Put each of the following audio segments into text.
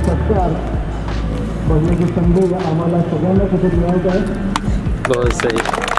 सत्कार बघण्याची संधी आम्हाला सगळ्यांना कुठे मिळत आहे. बहुत सही.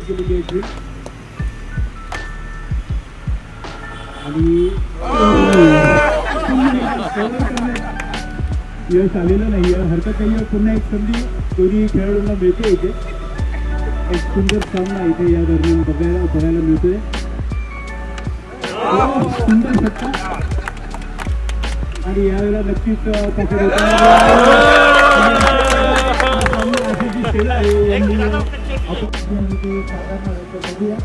केली द्यायची. आणि यश आलेलं नाही आहे, हरकत नाही. पुन्हा एक संधी दोन्ही खेळाडूंना मिळते. इथे एक सुंदर सामना इथे या दरम्यान बघायला मिळतोय. सुंदर फटका आणि यावेळेला नक्कीच पॉकेट शेला आहे यांनी बघूया.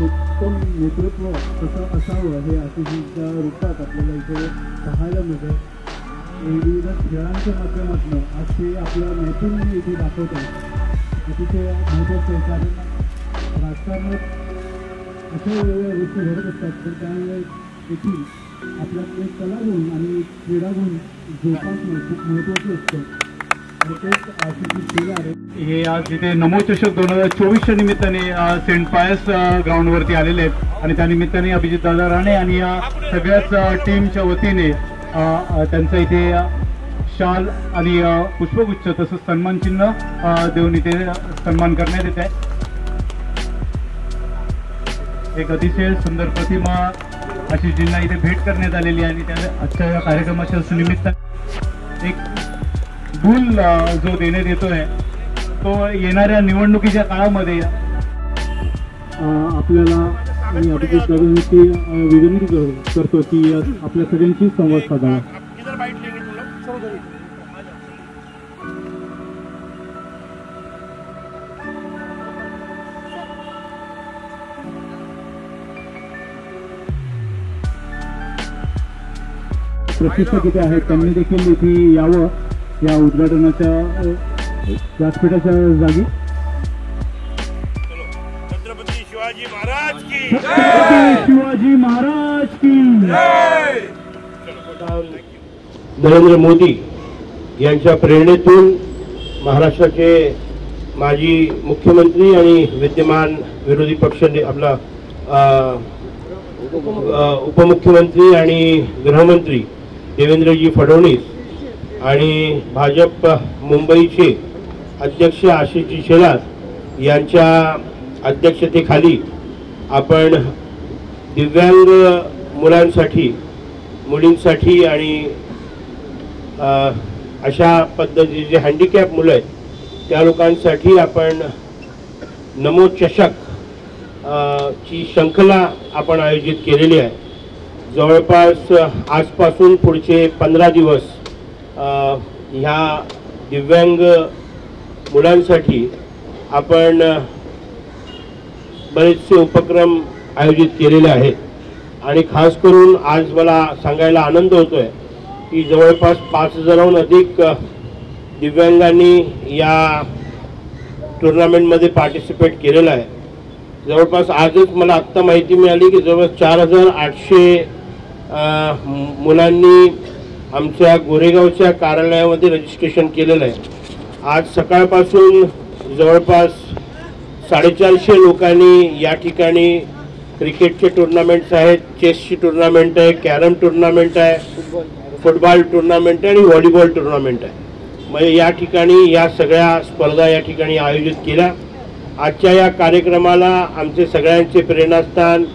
उत्तम नेतृत्व कसं असावं हे आशिषच्या रूपात आपल्याला इथे पाहायला मिळतं. विविध खेळांच्या माध्यमातून आज ते आपलं नैपुण्य इथे दाखवतात. अतिशय महत्त्वाचं आहे, कारण राजकारणात अशा वेगवेगळ्या गोष्टी घडत असतात, पण त्यावेळेस देखील आपल्याकडे कलागुण आणि क्रीडागुण जोपासणं खूप महत्त्वाचं असतं. हे आज इथे नमो चषक 2024च्या निमित्ताने सेंट पायस ग्राउंडवरती आलेले आहेत आणि त्यानिमित्ताने अभिजितदादा राणे आणि या सगळ्याच टीमच्या वतीने त्यांचा इथे शाल आणि पुष्पगुच्छ तसंच सन्मान चिन्ह देऊन इथे सन्मान करण्यात येत आहे. एक अतिशय सुंदर प्रतिमा आशिषजींना इथे भेट करण्यात आलेली आहे आणि त्या आजच्या या कार्यक्रमाच्या निमित्ताने एक बुल जो देण्यात येतोय तो येणाऱ्या निवडणुकीच्या काळामध्ये आपल्याला अभिजितदादांची विनंती करतो की आपल्या सगळ्यांशी संवाद साधावा. प्रशिक्षक इथे आहेत, त्यांनी देखील इथे यावं या उद्घाटनाच्या व्यासपीठाच्या जागी. छत्रपती शिवाजी महाराज की शिवाजी महाराज की नरेंद्र मोदी यांच्या प्रेरणेतून महाराष्ट्राचे माजी मुख्यमंत्री आणि विद्यमान विरोधी पक्ष आपला उपमुख्यमंत्री आणि गृहमंत्री देवेंद्रजी फडणवीस आणि भाजप मुंबईचे अध्यक्ष आशिषजी शेलार यांच्या अध्यक्षतेखाली आपण दिव्यांग मुलांसाठी मुलींसाठी आणि अशा पद्धतीचे हँडिकॅप मुलं आहेत त्या लोकांसाठी आपण नमो चषक ची श्रृंखला आपण आयोजित केलेली आहे. जवळपास आजपासून पुढचे 15 दिवस ह्या दिव्यांग मुलांसाठी आपण बरेचसे उपक्रम आयोजित केलेले आहेत आणि खास करून आज मला सांगायला आनंद होतोय की जवळपास 5000हून अधिक दिव्यांगांनी या टुर्नामेंटमध्ये पार्टिसिपेट केलेलं आहे. जवळपास आजच मला आत्ता माहिती मिळाली की जवळपास 4800 मुलांनी आमच्या गोरेगावच्या कार्यालयामध्ये रजिस्ट्रेशन केलेलं आहे. आज सकाळपासून जवळपास 450 लोकांनी या ठिकाणी क्रिकेटचे टुर्नामेंट्स आहेत, चेसची टुर्नामेंट आहे, कॅरम टुर्नामेंट आहे, फुटबॉल टुर्नामेंट आहे आणि व्हॉलीबॉल टुर्नामेंट आहे. म्हणजे या ठिकाणी या सगळ्या स्पर्धा या ठिकाणी आयोजित केल्या. आजच्या या कार्यक्रमाला आमचे सगळ्यांचे प्रेरणास्थान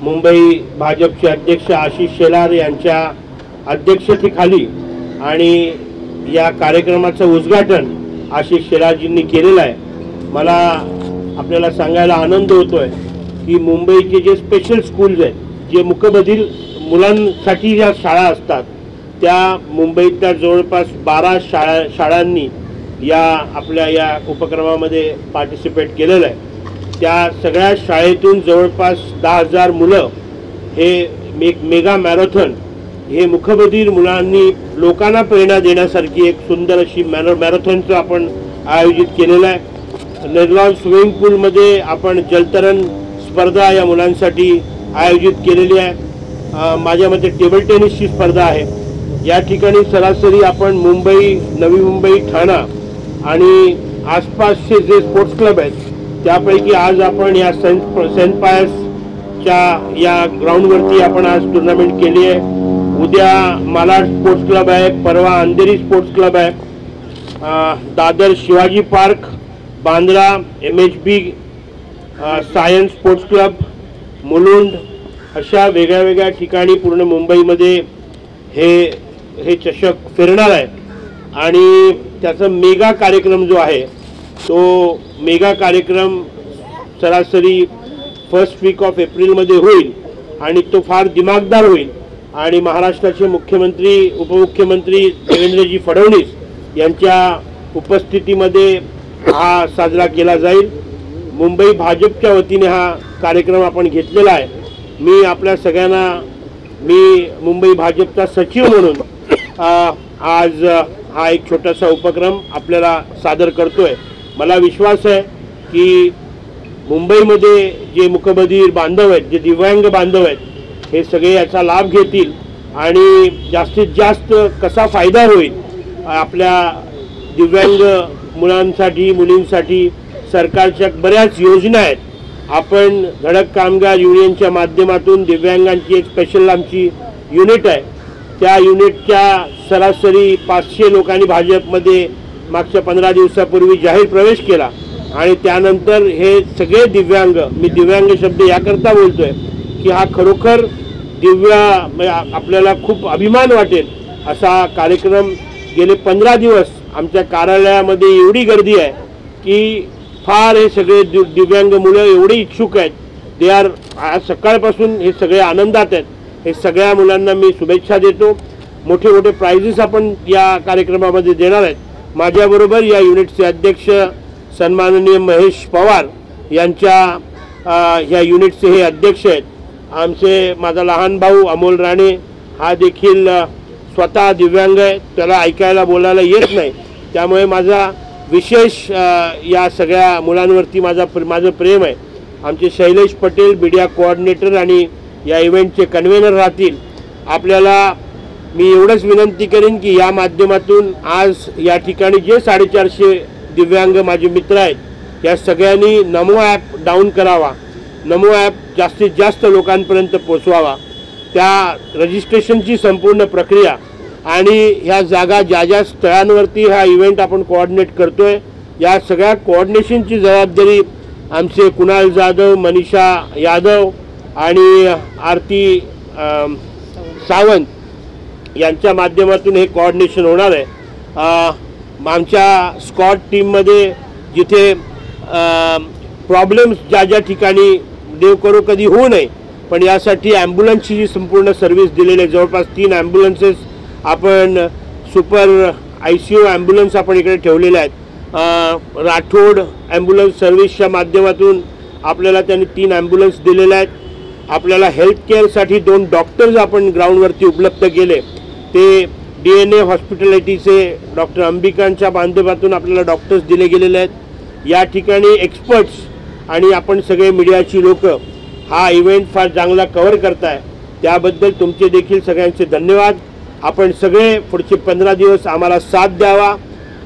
मुंबई भाजपचे अध्यक्ष आशिष शेलार यांच्या अध्यक्षतेखाली आणि या कार्यक्रमाचं उद्घाटन आशिष शेलारजींनी केलेलं आहे. मला आपल्याला सांगायला आनंद होतोय की मुंबईचे जे स्पेशल स्कूल्स आहेत, जे मूकबधीर मुलांसाठी ज्या शाळा असतात, त्या मुंबईतल्या जवळपास 12 शाळांनी या आपल्या या उपक्रमामध्ये पार्टिसिपेट केलेलं आहे. त्या सगळ्या शाळेतून जवळपास 10,000 मुलं हे एक मेगा मॅरेथॉन हे मुखबधीर मुलांनी लोकांना प्रेरणा देण्यासारखी एक सुंदर अशी मॅरेथॉनचं आपण आयोजित केलेलं आहे. निर्लॉन स्विमिंग पूलमध्ये आपण जलतरण स्पर्धा या मुलांसाठी आयोजित केलेली आहे. माझ्या मते टेबल टेनिसची स्पर्धा आहे. या ठिकाणी सरासरी आपण मुंबई, नवी मुंबई, ठाणा आणि आसपासचे जे स्पोर्ट्स क्लब आहेत त्यापैकी आज आपण या सेंट पायसच्या या ग्राउंडवरती आपण आज टुर्नामेंट केली आहे. उद्या मालाड स्पोर्ट्स क्लब आहे, परवा अंधेरी स्पोर्ट्स क्लब आहे Dadar Shivaji park, Bandra MHB science sports club, Mulund अशा वेगळ्या वेगळ्या ठिकाणी पूर्ण मुंबईमध्ये हे चषक फिरणार आहे आणि त्याचा मेगा कार्यक्रम जो आहे तो मेगा कार्यक्रम सरासरी फर्स्ट वीक ऑफ एप्रिलमध्ये होईल आणि तो फार दिमागदार होईल आणि महाराष्ट्राचे मुख्यमंत्री उपमुख्यमंत्री देवेंद्रजी फडणवीस यांच्या उपस्थितीमध्ये हा साजरा केला जाईल। मुंबई भाजपच्या वतीने हा कार्यक्रम आपण घेतलेला आहे। मी आपल्या सगळ्यांना मुंबई भाजपचा सचिव म्हणून आज हा एक छोटासा उपक्रम आपल्याला सादर करतोय। मला विश्वास आहे की मुंबईमध्ये जे मुकबधीर बांधव आहेत, जे दिव्यांग बांधव आहेत, हे सगळे याचा लाभ घेतील आणि जास्तीत जास्त कसा फायदा होईल आपल्या दिव्यांग मुलांसाठी मुलींसाठी सरकारच्या बऱ्याच योजना आहेत। आपण धडक कामगार युनियनच्या माध्यमातून दिव्यांगांची एक स्पेशल आमची युनिट आहे, त्या युनिटच्या सरासरी 500 लोकांनी भाजपमध्ये मागच्या 15 दिवसापूर्वी जाहीर प्रवेश केला आणि त्यानंतर हे सगळे दिव्यांग, मी दिव्यांग शब्द याकरता बोलतोय की हा खरोखर आपल्याला खूप अभिमान वाटेल असा कार्यक्रम। गेले 15 दिवस आमच्या कार्यालयामध्ये एवढी गर्दी आहे की फार हे सगळे दिव्यांग मुलं एवढे इच्छुक आहेत, ते आज सकाळपासून हे सगळे आनंदात आहेत। हे सगळ्या मुलांना मी शुभेच्छा देतो। मोठे मोठे प्राइजेस आपण या कार्यक्रमामध्ये देणार आहेत। माझ्याबरोबर या युनिटचे अध्यक्ष सन्माननीय महेश पवार यांच्या या युनिटचे हे अध्यक्ष आहेत। आमचे माझा लहान भाऊ अमोल राणे हा देखील स्वतः दिव्यांग आहे, त्याला ऐकायला बोलायला येत नाही, त्यामुळे माझा विशेष या सगळ्या मुलांवरती माझं प्रेम आहे। आमचे शैलेश पटेल मीडिया कोऑर्डिनेटर आणि या इव्हेंटचे कन्व्हेनर राहतील। आपल्याला मी एवढंच विनंती करेन की या माध्यमातून आज या ठिकाणी जे 450 दिव्यांग माझे मित्र आहेत या सगळ्यांनी नमो ॲप डाऊन करावा, नमो ॲप जास्तीत जास्त लोकांपर्यंत पोचवावा। त्या रजिस्ट्रेशनची संपूर्ण प्रक्रिया आणि ह्या जागा ज्या स्थळांवरती हा इव्हेंट आपण कोऑर्डिनेट करतोय या सगळ्या कोऑर्डिनेशनची जबाबदारी आमचे कुणाल जाधव, मनीषा यादव आणि आरती सावंत यांच्या माध्यमातून हे कोऑर्डिनेशन होणार आहे। आमच्या स्कॉट टीममध्ये जिथे प्रॉब्लेम्स ज्या ठिकाणी देव करो कधी होऊ नये पण यासाठी ॲम्ब्युलन्सची जी संपूर्ण सर्व्हिस दिलेली आहे, जवळपास 3 ॲम्ब्युलन्सेस आपण सुपर ICU ॲम्ब्युलन्स आपण इकडे ठेवलेले आहेत। राठोड ॲम्ब्युलन्स सर्व्हिसच्या माध्यमातून आपल्याला त्यांनी 3 ॲम्ब्युलन्स दिलेले आहेत। आपल्याला हेल्थ केअरसाठी 2 डॉक्टर्स आपण ग्राउंडवरती उपलब्ध केले, ते DNA हॉस्पिटॅलिटीचे डॉक्टर अंबिकांच्या माध्यमातून आपल्याला डॉक्टर्स दिले गेलेले आहेत। या ठिकाणी एक्सपर्ट्स आणि आपण सगळे मीडियाची लोक हा इव्हेंट फार चांगला कव्हर करताय, त्याबद्दल तुमचे देखील सगळ्यांचे धन्यवाद। आपण सगळे पुढचे 15 दिवस आम्हाला साथ द्यावा,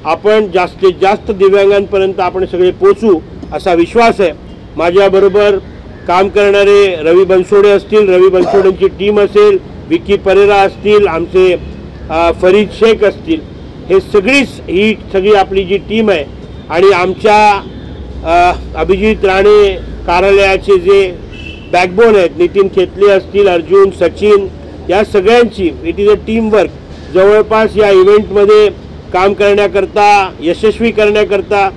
आपण जास्तीत जास्त दिव्यांगांपर्यंत आपण सगळे पोचू असा विश्वास आहे। माझ्याबरोबर काम करणारे रवी बनसोडे असतील, रवी बनसोडेंची टीम असेल, विकी परेरा असतील, आमचे फरीद शेख असतील, ही सगळी आपली जी टीम आहे आणि आमच्या अभिजित राणे कार्यालयाचे जे बॅकबोन आहेत, नितीन खेतले असतील, अर्जुन, सचिन, या सगळ्यांची it is a team work. जवळपास या इव्हेंटमध्ये काम करण्याकरता, यशस्वी करण्याकरता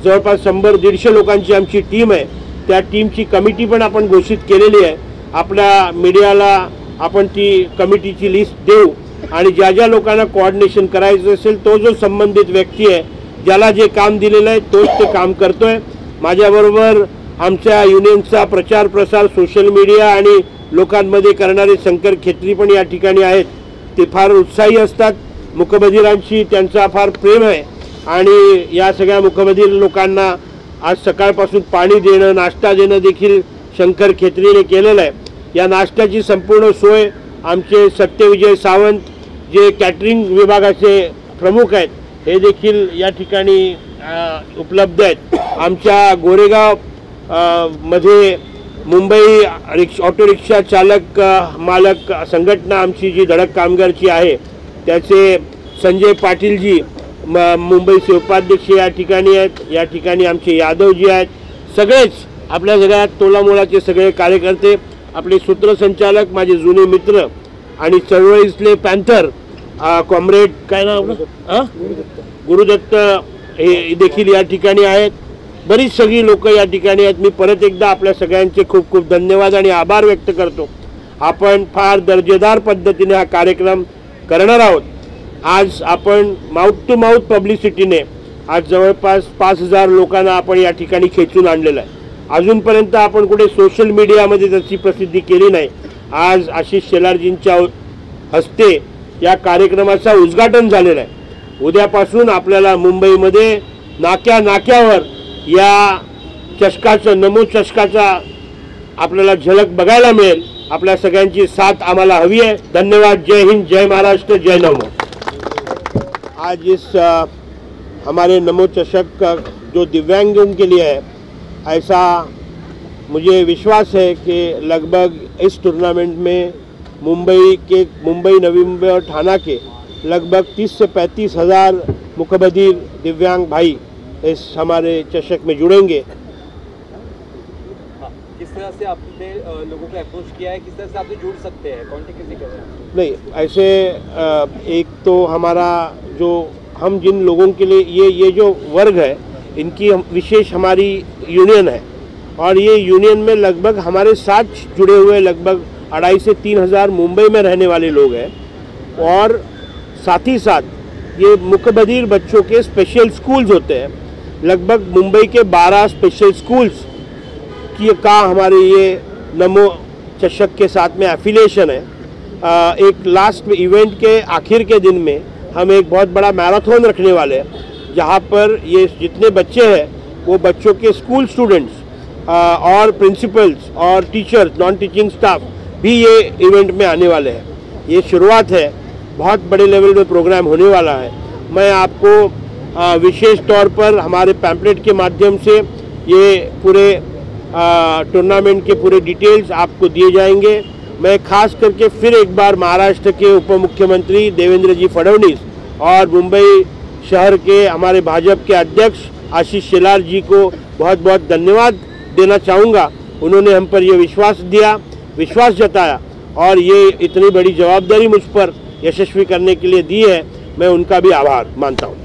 जवळपास 100-150 लोकांची आमची टीम आहे। त्या टीमची कमिटी पण आपण घोषित केलेली आहे। आपल्या मीडियाला आपण ती कमिटीची लिस्ट देऊ आणि ज्या लोकांना कोऑर्डिनेशन करायचं असेल तो जो संबंधित व्यक्ती आहे, ज्याला जे काम दिलेलं आहे तोच ते काम करतोय। माझ्याबरोबर आमच्या युनियनचा प्रचार प्रसार सोशल मीडिया आणि लोकांमध्ये करणारे शंकर खेत्री पण या ठिकाणी आहेत। ते फार उत्साही असतात, मुकबधिरांशी त्यांचा फार प्रेम आहे आणि या सगळ्या मुकबधीर लोकांना आज सकाळपासून पाणी देणं, नाश्ता देणं देखील शंकर खेत्रीने केलेलं आहे। या नाश्त्याची संपूर्ण सोय आमचे सत्यविजय सावंत जे कॅटरिंग विभागाचे प्रमुख आहेत हे देखील या ठिकाणी उपलब्ध आहेत। आमच्या गोरेगाव मध्ये मुंबई ऑटो रिक्षा चालक मालक संघटना आमची जी धडक कामगारची आहे त्याचे संजय पाटीलजी मुंबईचे उपाध्यक्ष या ठिकाणी आहेत, या ठिकाणी आमचे यादवजी आहेत, सगळेच आपल्या सगळ्या तोलामोलाचे सगळे कार्यकर्ते, आपले सूत्रसंचालक, माझे जुने मित्र आणि चळवळीतले पॅन्थर कॉम्रेड काय नाव आपलं गुरुदत्त हे देखील या ठिकाणी आहेत. बरीच सगळी लोक या ठिकाणी आहेत. मी परत एकदा आपल्या सगळ्यांचे खूप खूप धन्यवाद आणि आभार व्यक्त करतो. आपण फार दर्जेदार पद्धतीने हा कार्यक्रम करणार आहोत. आज आपण माउथ टू माउथ पब्लिसिटीने आज जवळपास 5000 लोकांना आपण या ठिकाणी खेचून आणलेलं आहे. अजूनपर्यंत आपण कुठे सोशल मीडियामध्ये त्याची प्रसिद्धी केली नाही. आज आशिष शेलारजींच्या हस्ते या कार्यक्रमाचा उद्घाटन झालेलं आहे. उद्यापासून आपल्याला मुंबईमध्ये नाक्या नाक्यावर या चषकाचं नमो चषकाचा आपल्याला झलक बघायला मिळेल. आपल्या सगळ्यांची साथ आम्हाला हवी आहे. धन्यवाद. जय हिंद, जय महाराष्ट्र, जय नमो. आज इस हमारे नमो चषक जो दिव्यांगों के लिए है, ऐसा मुझे विश्वास है कि लगभग इस टूर्नामेंट में मुंबई नवी मुंबई और ठाणा के लगभग 30 से 35 हज़ार मुकबधीर दिव्यांग भाई इस हमारे चषक में जुड़ेंगे. किस तरह से आपने लोगों को अप्रोच किया है, किस तरह से आप जुड़ सकते हैं, कॉन्टेक्ट कैसे कर रहे हैं? नहीं, ऐसे एक तो हमारा जो हम जिन लोगों के लिए ये जो वर्ग है इनकी विशेष हमारी यूनियन है और ये यूनियन में लगभग हमारे साथ जुड़े हुए लगभग 2,500 से 3,000 मुंबई में रहने वाले लोग हैं और साथ ही साथ ये मुकबधीर बच्चों के स्पेशल स्कूल्स होते हैं. लगभग मुंबई के 12 स्पेशल स्कूल्स का हमारे ये नमो चषक के साथ में एफिलिएशन है. एक लास्ट इवेंट के आखिर के दिन में हम एक बहुत बड़ा मैराथन रखने वाले हैं जहाँ पर ये जितने बच्चे हैं वो बच्चों के स्कूल स्टूडेंट्स और प्रिंसिपल्स और टीचर्स, नॉन टीचिंग स्टाफ भी ये इवेंट में आने वाले हैं. ये शुरुआत है, बहुत बड़े लेवल में प्रोग्राम होने वाला है. मैं आपको विशेष तौर पर हमारे पैम्पलेट के माध्यम से ये पूरे टूर्नामेंट के पूरे डिटेल्स आपको दिए जाएंगे. मैं खास करके फिर एक बार महाराष्ट्र के उप मुख्यमंत्री देवेंद्र जी फडणवीस और मुंबई शहर के हमारे भाजपा के अध्यक्ष आशीष शेलार जी को बहुत बहुत धन्यवाद देना चाहूँगा. उन्होंने हम पर ये विश्वास जताया और ये इतनी बड़ी जवाबदारी मुझ पर यशस्वी करने के लिए दी है. मैं उनका भी आभार मानता हूँ.